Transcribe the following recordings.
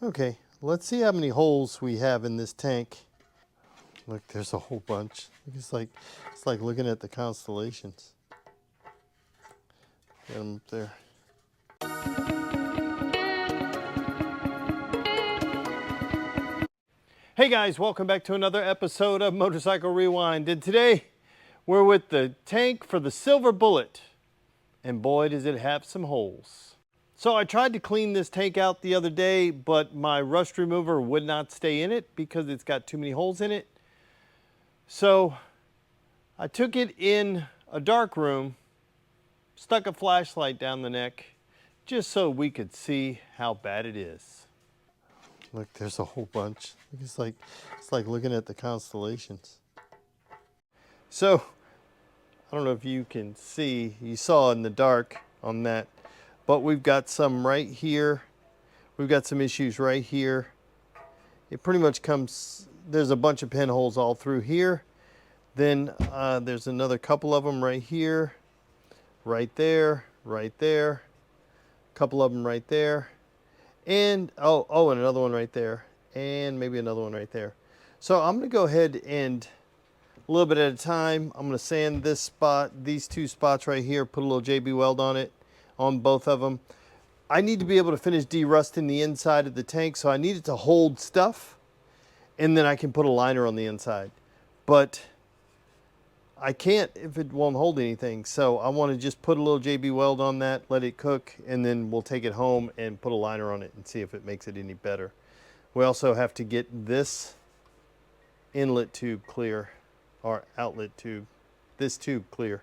Okay, let's see how many holes we have in this tank. Look, there's a whole bunch. It's like looking at the constellations. Get them up there. Hey guys, welcome back to another episode of Motorcycle Rewind. And today we're with the tank for the Silver Bullet. And boy, does it have some holes. So I tried to clean this tank out the other day, but my rust remover would not stay in it because it's got too many holes in it. So I took it in a dark room, stuck a flashlight down the neck, just so we could see how bad it is. Look, there's a whole bunch. It's like looking at the constellations. So I don't know if you can see, you saw in the dark on that, but we've got some right here. We've got some issues right here. It pretty much comes, there's a bunch of pinholes all through here. Then there's another couple of them right here, right there, a couple of them right there. And, and another one right there, and maybe another one right there. So I'm gonna go ahead and, a little bit at a time, I'm gonna sand this spot, these two spots right here, put a little JB Weld on it, on both of them. I need to be able to finish de-rusting the inside of the tank, so I need it to hold stuff, and then I can put a liner on the inside. But I can't if it won't hold anything, so I want to just put a little JB Weld on that, let it cook, and then we'll take it home and put a liner on it and see if it makes it any better. We also have to get this inlet tube clear, or outlet tube, this tube clear.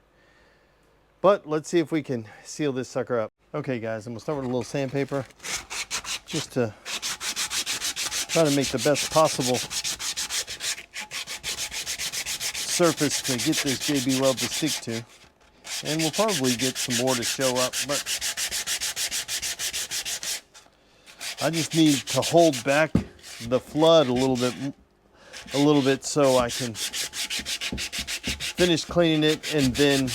But let's see if we can seal this sucker up. Okay guys, I'm gonna start with a little sandpaper just to try to make the best possible surface to get this JB Weld to stick to. And we'll probably get some more to show up, but I just need to hold back the flood a little bit so I can finish cleaning it and then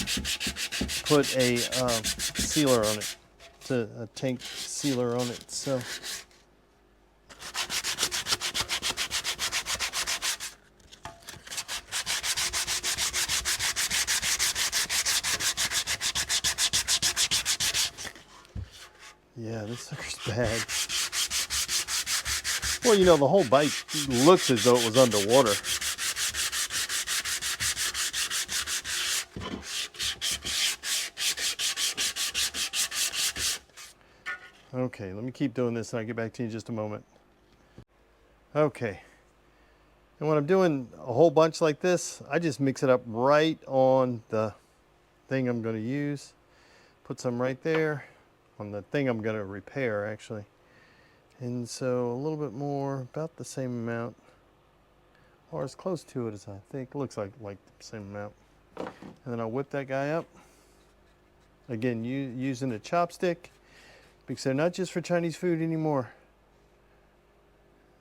put a sealer on it, a tank sealer on it. So yeah, this sucker's bad. Well, you know, the whole bike looks as though it was underwater. Okay, let me keep doing this and I'll get back to you in just a moment. Okay, and when I'm doing a whole bunch like this, I just mix it up right on the thing I'm going to use. Put some right there on the thing I'm going to repair, actually. And so a little bit more, about the same amount, or as close to it as I think. It looks like the same amount. And then I'll whip that guy up. Again, using a chopstick, because they're not just for Chinese food anymore.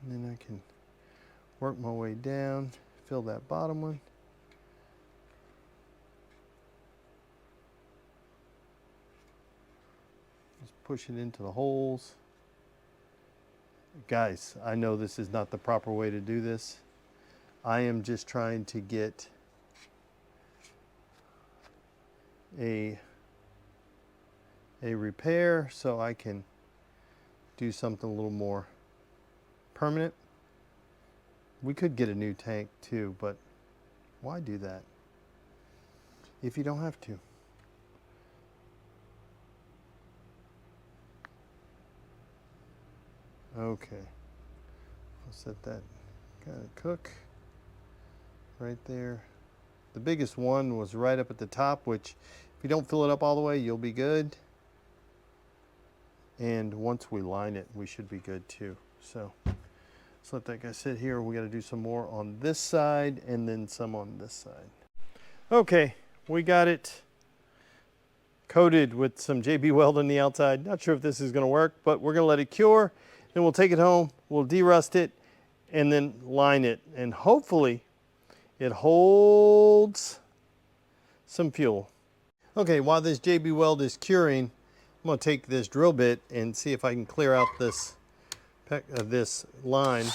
And then I can work my way down, fill that bottom one. Just push it into the holes. Guys, I know this is not the proper way to do this. I am just trying to get a repair so I can do something a little more permanent. We could get a new tank too, but why do that if you don't have to? Okay, I'll set that kind of cook right there. The biggest one was right up at the top, which if you don't fill it up all the way, you'll be good. And once we line it, we should be good too. So let's let that guy sit here. We got to do some more on this side and then some on this side. Okay, we got it coated with some JB Weld on the outside. Not sure if this is going to work, but we're going to let it cure. Then we'll take it home, we'll de-rust it, and then line it. And hopefully it holds some fuel. Okay, while this JB Weld is curing, I'm going to take this drill bit and see if I can clear out this this line.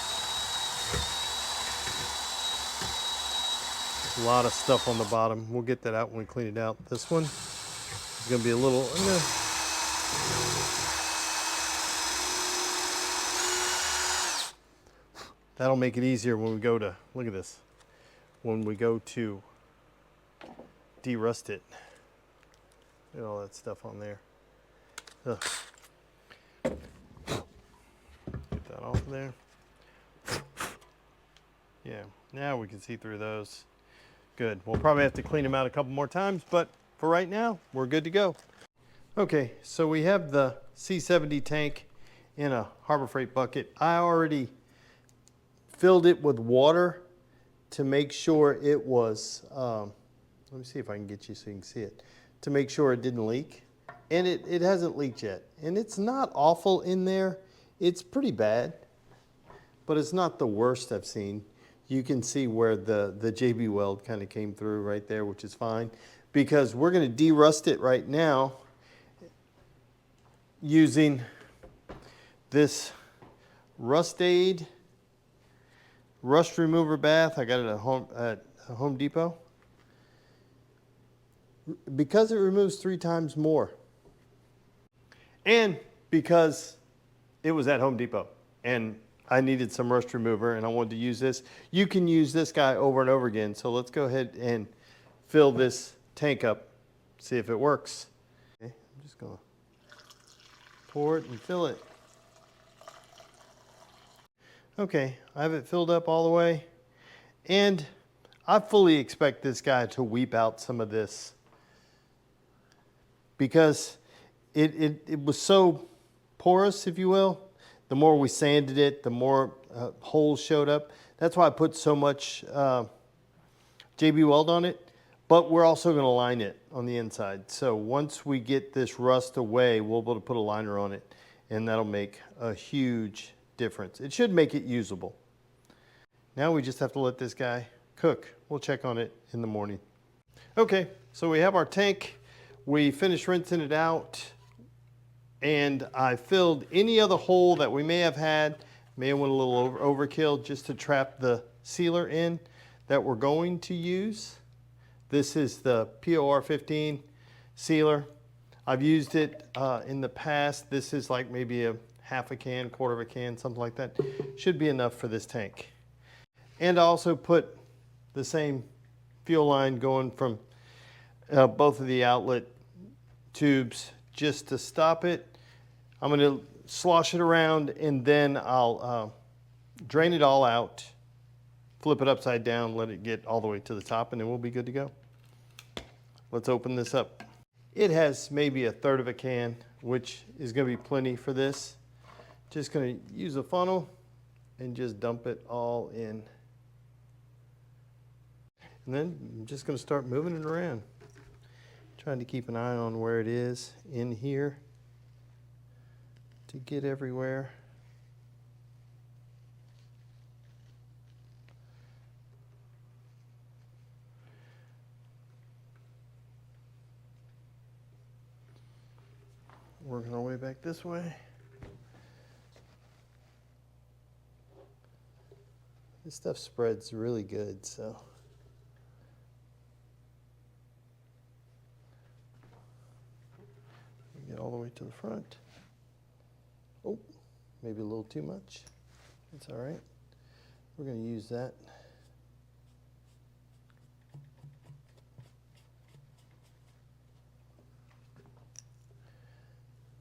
A lot of stuff on the bottom. We'll get that out when we clean it out. This one is going to be a little. That'll make it easier when we go to, look at this, when we go to de-rust it. Look at all that stuff on there. Ugh. Get that off of there. Yeah, now we can see through those. Good. We'll probably have to clean them out a couple more times, but for right now, we're good to go. Okay, so we have the C70 tank in a Harbor Freight bucket. I already filled it with water to make sure it was, let me see if I can get you so you can see it, to make sure it didn't leak. And it hasn't leaked yet. And it's not awful in there. It's pretty bad, but it's not the worst I've seen. You can see where the JB Weld kind of came through right there, which is fine, because we're going to de-rust it right now using this Rust Aid rust remover bath. I got it at Home Depot. Because it removes 3 times more. And because it was at Home Depot and I needed some rust remover and I wanted to use this. You can use this guy over and over again. So let's go ahead and fill this tank up, see if it works. Okay, I'm just gonna pour it and fill it. Okay, I have it filled up all the way. And I fully expect this guy to weep out some of this because it was so porous, if you will. The more we sanded it, the more holes showed up. That's why I put so much JB Weld on it. But we're also going to line it on the inside. So once we get this rust away, we'll be able to put a liner on it. And that'll make a huge difference. It should make it usable. Now we just have to let this guy cook. We'll check on it in the morning. Okay, so we have our tank. We finished rinsing it out. And I filled any other hole that we may have had. May have went a little overkill just to trap the sealer in that we're going to use. This is the POR-15 sealer. I've used it in the past. This is like maybe a half a can, quarter of a can, something like that. Should be enough for this tank. And I also put the same fuel line going from both of the outlet tubes just to stop it. I'm going to slosh it around and then I'll drain it all out, flip it upside down, let it get all the way to the top, and then we'll be good to go. Let's open this up. It has maybe a third of a can, which is going to be plenty for this. Just going to use a funnel and just dump it all in. And then I'm just going to start moving it around. Trying to keep an eye on where it is in here to get everywhere. Working our way back this way. This stuff spreads really good, so. Get all the way to the front. Oh, maybe a little too much. That's all right. We're going to use that.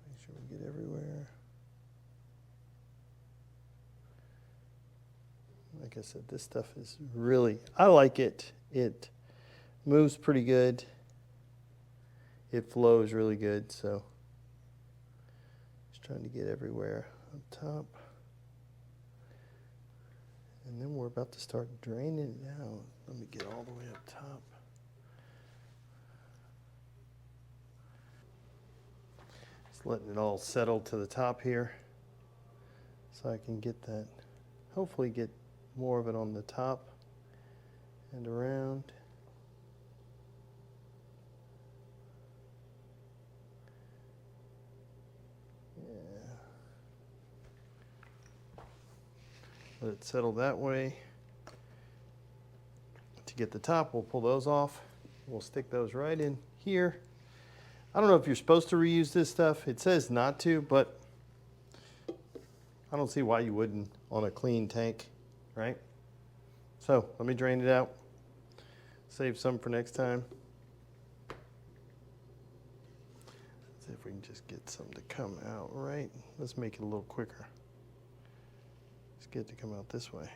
Make sure we get everywhere. Like I said, this stuff is really, I like it. It moves pretty good. It flows really good, so. Trying to get everywhere up top. And then we're about to start draining it out. Let me get all the way up top. Just letting it all settle to the top here so I can get that, hopefully get more of it on the top and around. Let it settle that way. To get the top, we'll pull those off. We'll stick those right in here. I don't know if you're supposed to reuse this stuff. It says not to, but I don't see why you wouldn't on a clean tank, right? So let me drain it out. Save some for next time. See if we can just get some to come out right. Let's make it a little quicker. Let's get it to come out this way.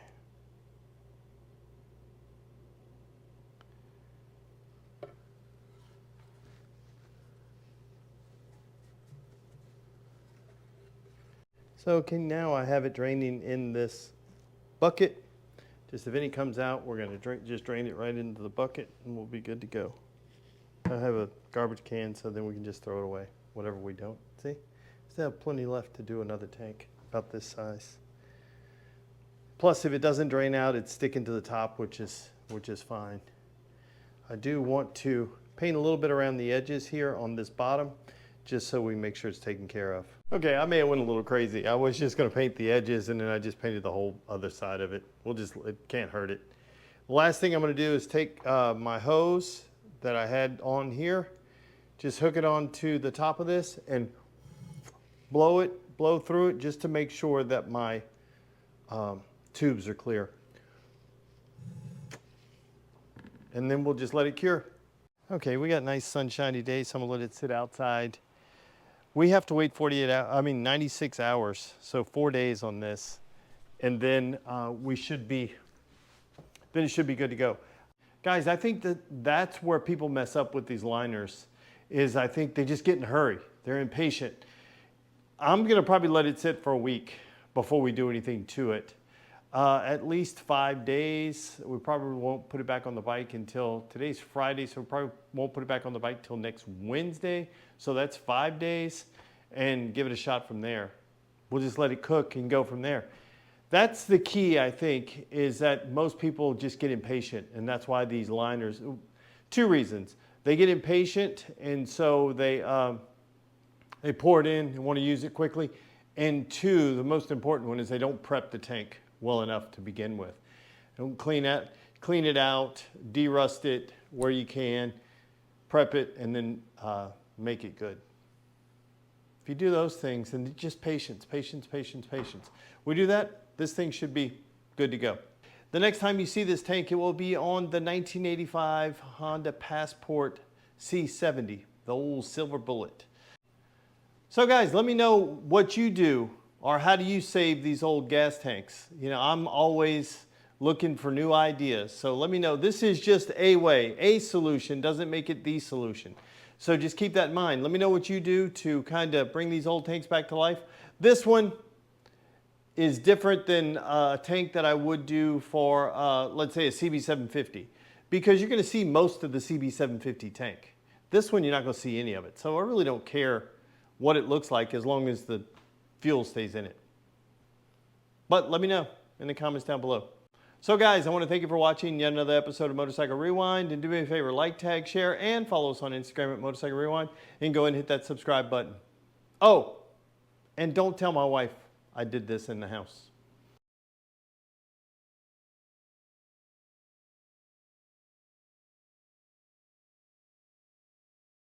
So okay, now I have it draining in this bucket. Just if any comes out, we're going to just drain it right into the bucket and we'll be good to go. I have a garbage can, so then we can just throw it away, whatever we don't. See? Still have plenty left to do another tank about this size. Plus, if it doesn't drain out, it's sticking to the top, which is fine. I do want to paint a little bit around the edges here on this bottom, just so we make sure it's taken care of. Okay, I may have went a little crazy. I was just gonna paint the edges and then I just painted the whole other side of it. It can't hurt it. The last thing I'm gonna do is take my hose that I had on here, just hook it onto the top of this and blow through it just to make sure that my tubes are clear. And then we'll just let it cure. Okay, we got a nice sunshiny day, so I'm gonna let it sit outside. We have to wait 96 hours, so 4 days on this, and then it should be good to go. Guys, I think that's where people mess up with these liners, is I think they just get in a hurry. They're impatient. I'm gonna probably let it sit for a week before we do anything to it. At least 5 days. We probably won't put it back on the bike until, today's Friday, so we probably won't put it back on the bike till next Wednesday. So that's 5 days, and give it a shot from there. We'll just let it cook and go from there. That's the key, I think, is that most people just get impatient, and that's why these liners, 2 reasons. They get impatient, and so they pour it in and want to use it quickly. And 2, the most important one is they don't prep the tank well enough to begin with. Don't clean it out, de-rust it where you can, prep it, and then make it good. If you do those things, then just patience, patience, patience, patience. We do that, this thing should be good to go. The next time you see this tank, it will be on the 1985 Honda Passport C70, the old silver bullet. So guys, let me know what you do, or how do you save these old gas tanks? You know, I'm always looking for new ideas. So let me know. This is just a way. A solution doesn't make it the solution. So just keep that in mind. Let me know what you do to kind of bring these old tanks back to life. This one is different than a tank that I would do for, let's say, a CB750, because you're going to see most of the CB750 tank. This one, you're not going to see any of it. So I really don't care what it looks like as long as the fuel stays in it. But let me know in the comments down below. So guys, I want to thank you for watching yet another episode of Motorcycle Rewind, and do me a favor, like, tag, share, and follow us on Instagram at Motorcycle Rewind, and go ahead and hit that subscribe button. Oh, and don't tell my wife I did this in the house.